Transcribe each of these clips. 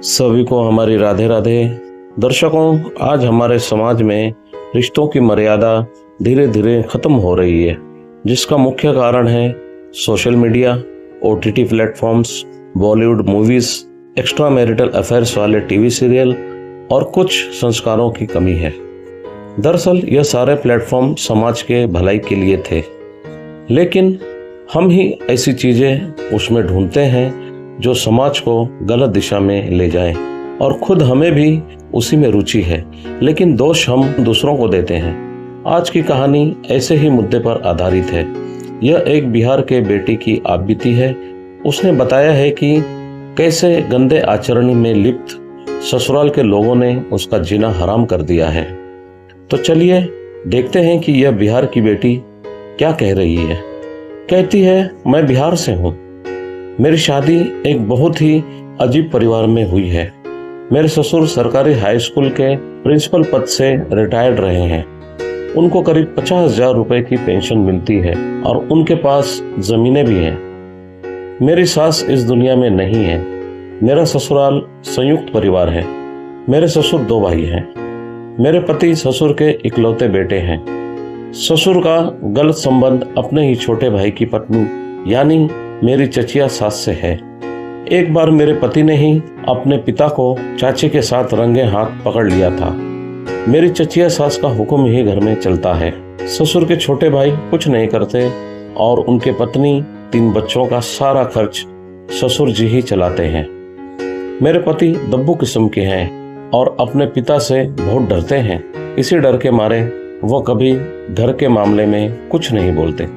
सभी को हमारी राधे राधे। दर्शकों, आज हमारे समाज में रिश्तों की मर्यादा धीरे धीरे खत्म हो रही है, जिसका मुख्य कारण है social media, OTT platforms, Bollywood movies, extra marital affairs वाले टीवी सीरियल और कुछ संस्कारों की कमी है। दरअसल यह सारे प्लेटफॉर्म समाज के भलाई के लिए थे, लेकिन हम ही ऐसी चीजें उसमें ढूंढते हैं जो समाज को गलत दिशा में ले जाए, और खुद हमें भी उसी में रुचि है, लेकिन दोष हम दूसरों को देते हैं। आज की कहानी ऐसे ही मुद्दे पर आधारित है। यह एक बिहार के बेटी की आप बीती है। उसने बताया है कि कैसे गंदे आचरण में लिप्त ससुराल के लोगों ने उसका जीना हराम कर दिया है। तो चलिए देखते हैं कि यह बिहार की बेटी क्या कह रही है। कहती है, मैं बिहार से हूँ। मेरी शादी एक बहुत ही अजीब परिवार में हुई है। मेरे ससुर सरकारी हाई स्कूल के प्रिंसिपल पद से रिटायर्ड रहे हैं। उनको करीब 50,000 रुपए की पेंशन मिलती है और उनके पास जमीनें भी हैं। मेरी सास इस दुनिया में नहीं है। मेरा ससुराल संयुक्त परिवार है। मेरे ससुर 2 भाई हैं। मेरे पति ससुर के इकलौते बेटे हैं। ससुर का गलत संबंध अपने ही छोटे भाई की पत्नी यानी मेरी चचिया सास से है। एक बार मेरे पति ने ही अपने पिता को चाची के साथ रंगे हाथ पकड़ लिया था। मेरी चचिया सास का हुक्म ही घर में चलता है। ससुर के छोटे भाई कुछ नहीं करते और उनके पत्नी 3 बच्चों का सारा खर्च ससुर जी ही चलाते हैं। मेरे पति दब्बू किस्म के हैं और अपने पिता से बहुत डरते हैं। इसी डर के मारे वो कभी घर के मामले में कुछ नहीं बोलते।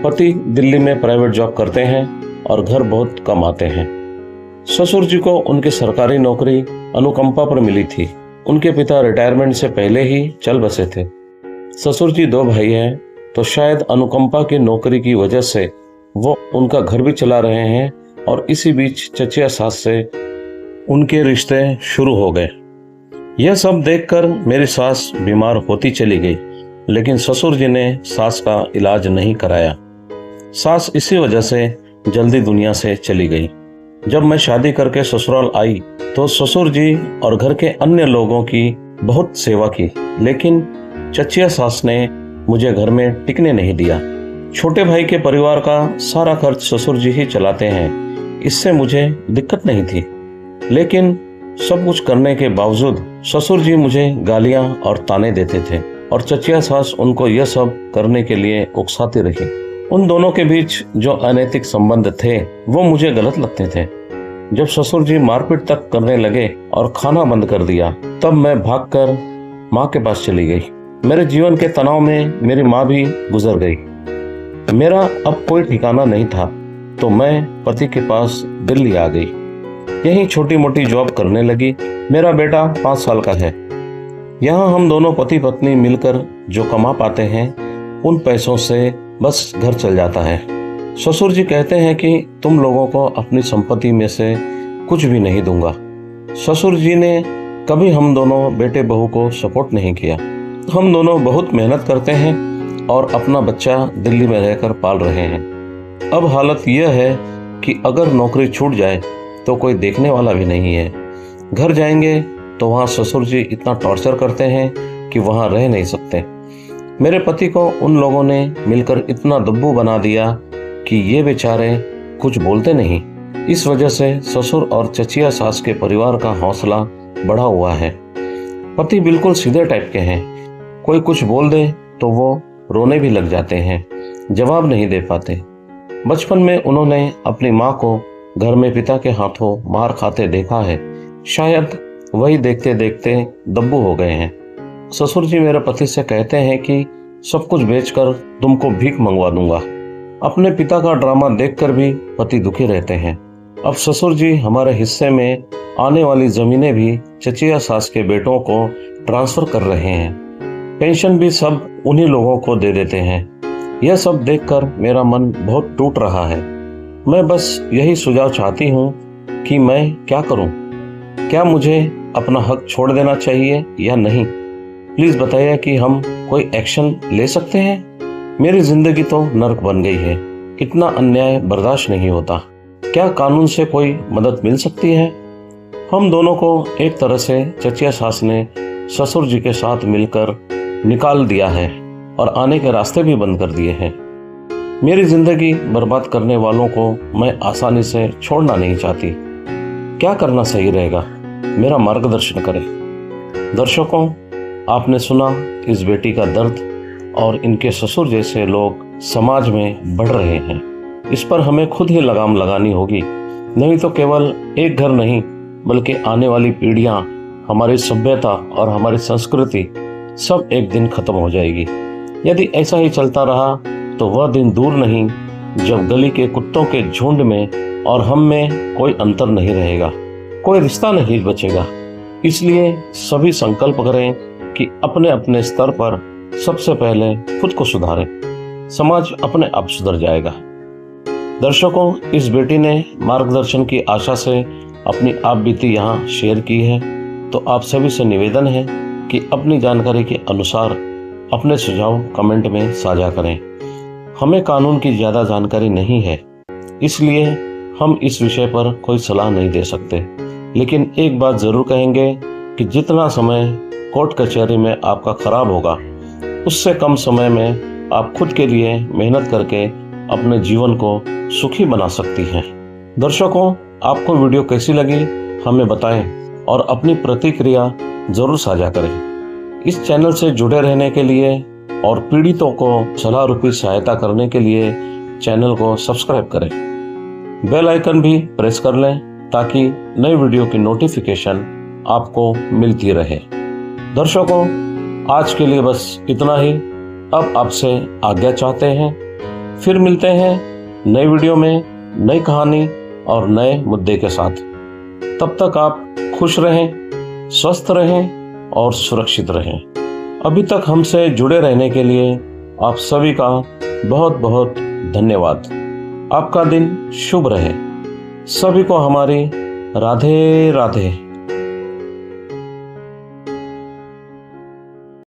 पति दिल्ली में प्राइवेट जॉब करते हैं और घर बहुत कम आते हैं। ससुर जी को उनकी सरकारी नौकरी अनुकंपा पर मिली थी। उनके पिता रिटायरमेंट से पहले ही चल बसे थे। ससुर जी 2 भाई हैं, तो शायद अनुकंपा की नौकरी की वजह से वो उनका घर भी चला रहे हैं, और इसी बीच चचिया सास से उनके रिश्ते शुरू हो गए। यह सब देखकर मेरी सास बीमार होती चली गई, लेकिन ससुर जी ने सास का इलाज नहीं कराया। सास इसी वजह से जल्दी दुनिया से चली गई। जब मैं शादी करके ससुराल आई तो ससुर जी और घर के अन्य लोगों की बहुत सेवा की, लेकिन चचिया सास ने मुझे घर में टिकने नहीं दिया। छोटे भाई के परिवार का सारा खर्च ससुर जी ही चलाते हैं। इससे मुझे दिक्कत नहीं थी, लेकिन सब कुछ करने के बावजूद ससुर जी मुझे गालियां और ताने देते थे और चचिया सास उनको यह सब करने के लिए उकसाती रही। उन दोनों के बीच जो अनैतिक संबंध थे वो मुझे गलत लगते थे। जब ससुर जी मारपीट तक करने लगे और खाना बंद कर दिया, तब मैं भागकर माँ के पास चली गई। मेरे जीवन के तनाव में मेरी माँ भी गुजर गई। मेरा अब कोई ठिकाना नहीं था, तो मैं पति के पास दिल्ली आ गई। यहीं छोटी मोटी जॉब करने लगी। मेरा बेटा 5 साल का है। यहाँ हम दोनों पति पत्नी मिलकर जो कमा पाते हैं, उन पैसों से बस घर चल जाता है। ससुर जी कहते हैं कि तुम लोगों को अपनी संपत्ति में से कुछ भी नहीं दूंगा। ससुर जी ने कभी हम दोनों बेटे बहू को सपोर्ट नहीं किया। हम दोनों बहुत मेहनत करते हैं और अपना बच्चा दिल्ली में रहकर पाल रहे हैं। अब हालत यह है कि अगर नौकरी छूट जाए तो कोई देखने वाला भी नहीं है। घर जाएंगे तो वहाँ ससुर जी इतना टॉर्चर करते हैं कि वहाँ रह नहीं सकते। मेरे पति को उन लोगों ने मिलकर इतना दब्बू बना दिया कि ये बेचारे कुछ बोलते नहीं। इस वजह से ससुर और चचिया सास के परिवार का हौसला बढ़ा हुआ है। पति बिल्कुल सीधे टाइप के हैं। कोई कुछ बोल दे तो वो रोने भी लग जाते हैं, जवाब नहीं दे पाते। बचपन में उन्होंने अपनी माँ को घर में पिता के हाथों मार खाते देखा है। शायद वही देखते देखते दब्बू हो गए हैं। ससुर जी मेरे पति से कहते हैं कि सब कुछ बेचकर तुमको भीख मंगवा दूंगा। अपने पिता का ड्रामा देखकर भी पति दुखी रहते हैं। अब ससुर जी हमारे हिस्से में आने वाली जमीनें भी चचिया सास के बेटों को ट्रांसफर कर रहे हैं। पेंशन भी सब उन्हीं लोगों को दे देते हैं। यह सब देखकर मेरा मन बहुत टूट रहा है। मैं बस यही सुझाव चाहती हूँ कि मैं क्या करूँ। क्या मुझे अपना हक छोड़ देना चाहिए या नहीं? प्लीज बताइए कि हम कोई एक्शन ले सकते हैं। मेरी जिंदगी तो नर्क बन गई है। इतना अन्याय बर्दाश्त नहीं होता। क्या कानून से कोई मदद मिल सकती है? हम दोनों को एक तरह से चचिया सास ने ससुर जी के साथ मिलकर निकाल दिया है और आने के रास्ते भी बंद कर दिए हैं। मेरी जिंदगी बर्बाद करने वालों को मैं आसानी से छोड़ना नहीं चाहती। क्या करना सही रहेगा, मेरा मार्गदर्शन करें। दर्शकों, आपने सुना इस बेटी का दर्द और इनके ससुर जैसे लोग समाज में बढ़ रहे हैं। इस पर हमें खुद ही लगाम लगानी होगी, नहीं तो केवल एक घर नहीं बल्कि आने वाली पीढ़ियां, हमारी सभ्यता और हमारी संस्कृति सब एक दिन खत्म हो जाएगी। यदि ऐसा ही चलता रहा तो वह दिन दूर नहीं जब गली के कुत्तों के झुंड में और हम में कोई अंतर नहीं रहेगा, कोई रिश्ता नहीं बचेगा। इसलिए सभी संकल्प करें कि अपने अपने स्तर पर सबसे पहले खुद को सुधारें, समाज अपने आप सुधर जाएगा। दर्शकों, इस बेटी ने मार्गदर्शन की आशा से अपनी आप बीती यहाँ शेयर की है, तो आप सभी से निवेदन है कि अपनी जानकारी के अनुसार अपने सुझाव कमेंट में साझा करें। हमें कानून की ज़्यादा जानकारी नहीं है, इसलिए हम इस विषय पर कोई सलाह नहीं दे सकते, लेकिन एक बात ज़रूर कहेंगे कि जितना समय कोर्ट कचहरी में आपका खराब होगा, उससे कम समय में आप खुद के लिए मेहनत करके अपने जीवन को सुखी बना सकती हैं। दर्शकों, आपको वीडियो कैसी लगी हमें बताएं और अपनी प्रतिक्रिया जरूर साझा करें। इस चैनल से जुड़े रहने के लिए और पीड़ितों को सलाह रूपी सहायता करने के लिए चैनल को सब्सक्राइब करें। बेल आइकन भी प्रेस कर लें ताकि नई वीडियो की नोटिफिकेशन आपको मिलती रहे। दर्शकों, आज के लिए बस इतना ही। अब आपसे आज्ञा चाहते हैं, फिर मिलते हैं नई वीडियो में नई कहानी और नए मुद्दे के साथ। तब तक आप खुश रहें, स्वस्थ रहें और सुरक्षित रहें। अभी तक हमसे जुड़े रहने के लिए आप सभी का बहुत बहुत धन्यवाद। आपका दिन शुभ रहे। सभी को हमारी राधे राधे।